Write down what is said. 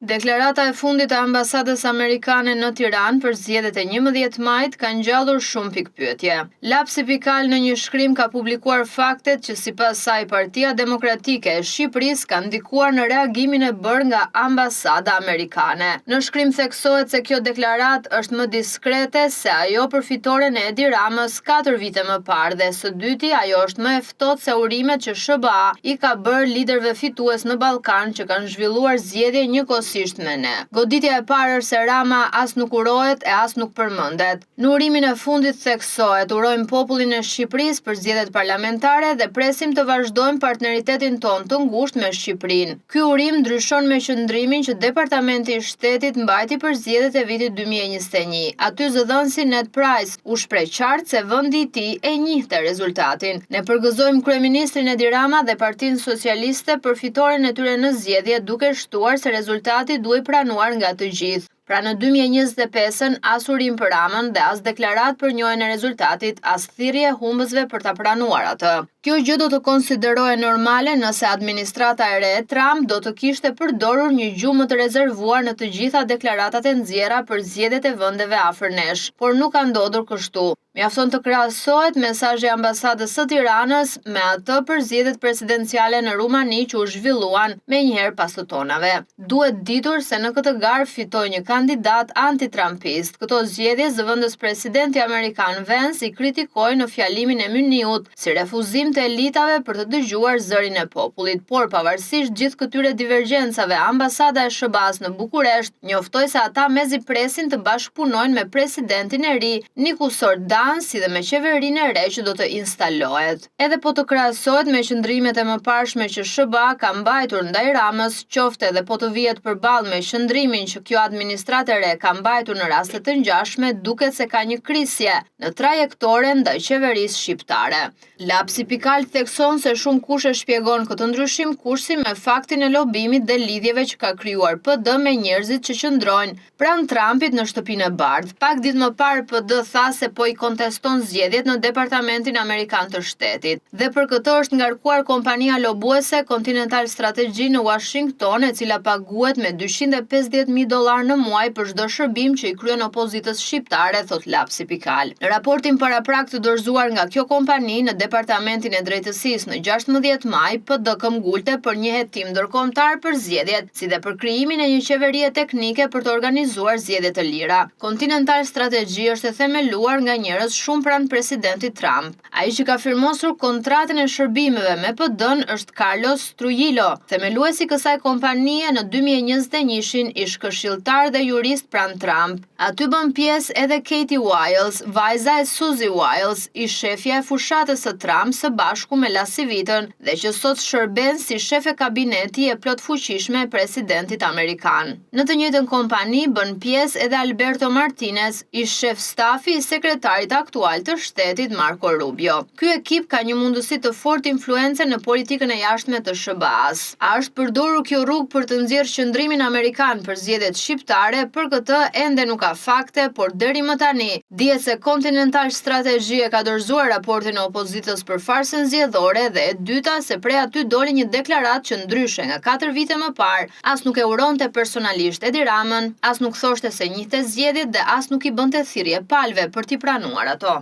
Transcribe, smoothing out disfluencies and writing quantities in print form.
Deklarata e fundit e ambasadës amerikane në Tiranë për zgjedhjet e 11 majit ka ngjallur shumë pikpyetje. Lapsi Pikal në një shkrim ka publikuar faktet që sipas saj Partia Demokratike e Shqipërisë ka ndikuar në reagimin e bërë nga ambasada amerikane. Në shkrim theksohet se kjo deklaratë është më diskrete se ajo për fitoren e Edi Ramës 4 vite më parë dhe së dyti ajo është më e ftohtë se urimet që SBA i ka bërë liderëve fitues në Ballkan që kanë zhvilluar zgjedhje njëkohësisht me ne. Goditja e parë është se Rama as nuk urohet e as nuk përmendet. Në urimin e fundit theksohet: urojmë popullin e Shqipërisë për zgjedhjet parlamentare dhe presim të vazhdojmë partneritetin ton të ngushtë me Shqipërinë. Ky urim ndryshon me qëndrimin që Departamenti i Shtetit mbajti për zgjedhjet e vitit 2021. Aty zëdhënësi Ned Price u shpreh qartë se vendi i tij e njihte rezultatin. Ne përgëzojmë kryeministrin Edi Rama dhe Partinë Socialiste për fitoren e tyre në zgjedhje, duke shtuar se rezultati duhet pranuar nga të gjithë. Pra në 2025-ën as urim për Ramën dhe as deklarat për njohjen e rezultatit, as thirrje humbësve për ta pranuar atë. Kjo gjë do të konsiderohej normale nëse administrata e re e Trump do të kishte përdorur një gjuhë më të rezervuar në të gjitha deklaratat e nxjerra për zgjedhjet e vendeve afër nesh, por nuk ka ndodhur kështu. Mjafton të krahasohet mesazhi i ambasadës së Tiranës me atë për zgjedhjet presidenciale në Rumani që u zhvilluan menjëherë pas të tonave. Duhet ditur se në këtë garë fitoi një kandidat anti-trumpist. Këto zgjedhje zëvendës presidenti amerikan Vance i kritikoi në fjalimin e Myniut si refuzim të elitave për të dëgjuar zërin e popullit, por pavarësisht gjithë këtyre divergjencave, ambasada e SBA-s në Bukuresht njoftoi se ata mezi presin të bashkëpunojnë me presidentin e ri Nikusor Dan, si dhe me qeverinë e re që do të instalohet. Edhe po të krahasohet me qëndrimet e mëparshme që SBA ka mbajtur ndaj Ramës, qoftë edhe po të vihet përballë me qëndrimin që kjo administratë e re ka mbajtur në raste të ngjashme, duket se ka një krisje në trajektore ndaj qeverisë shqiptare. Lapsi Pikal thekson se shumë kush e shpjegon këtë ndryshim kursi me faktin e lobimit dhe lidhjeve që ka krijuar PD me njerëzit që qëndrojnë pranë Trumpit në shtëpinë e bardhë. Pak ditë më parë PD tha se po i konteston zgjedhjet në Departamentin Amerikan të Shtetit. Dhe për këtë është ngarkuar kompania lobuese Continental Strategy në Washington, e cila paguhet me $250.000 në muaj për çdo shërbim që i kryen opozitës shqiptare, thot Lapsi Pikal. Në raportin paraprak të dorëzuar nga kjo kompani në Departamentin e Drejtësisë në 16 maj, PD këmbgulte për një hetim ndërkombëtar për zgjedhjet, si dhe për krijimin e një qeverie teknike për të organizuar zgjedhje të lira. Continental Strategy është e themeluar nga njerëz shumë pranë presidentit Trump. Ai që ka firmosur kontratën e shërbimeve me PD-n është Carlos Trujillo, themeluesi i kësaj kompanie në 2021-shin, ish këshilltar dhe jurist pranë Trump. Aty bën pjesë edhe Katie Wiles, vajza e Suzy Wiles, ish shefja e fushatës së Trump së bashku me Lasivitën dhe që sot shërben si shefe kabineti e plotfuqishme e presidentit amerikan. Në të njëjtën kompani bën pjesë edhe Alberto Martinez, ish shef stafi i sekretarit aktual të shtetit Marco Rubio. Ky ekip ka një mundësi të fortë influence në politikën e jashtme të SBA-s. A është përdorur kjo rrugë për të nxjerrë qëndrimin amerikan për zgjedhjet shqiptare? Për këtë ende nuk ka fakte, por deri më tani dihet se Continental Strategy e ka dorëzuar raportin e opozitës për farsën zgjedhore dhe e dyta se prej aty doli një deklaratë që ndryshe nga 4 vite më parë, as nuk e uronte personalisht Edi Ramën, as nuk thoshte se njihte zgjedhjet dhe as nuk i bënte thirrje palëve për t'i pranuar ato.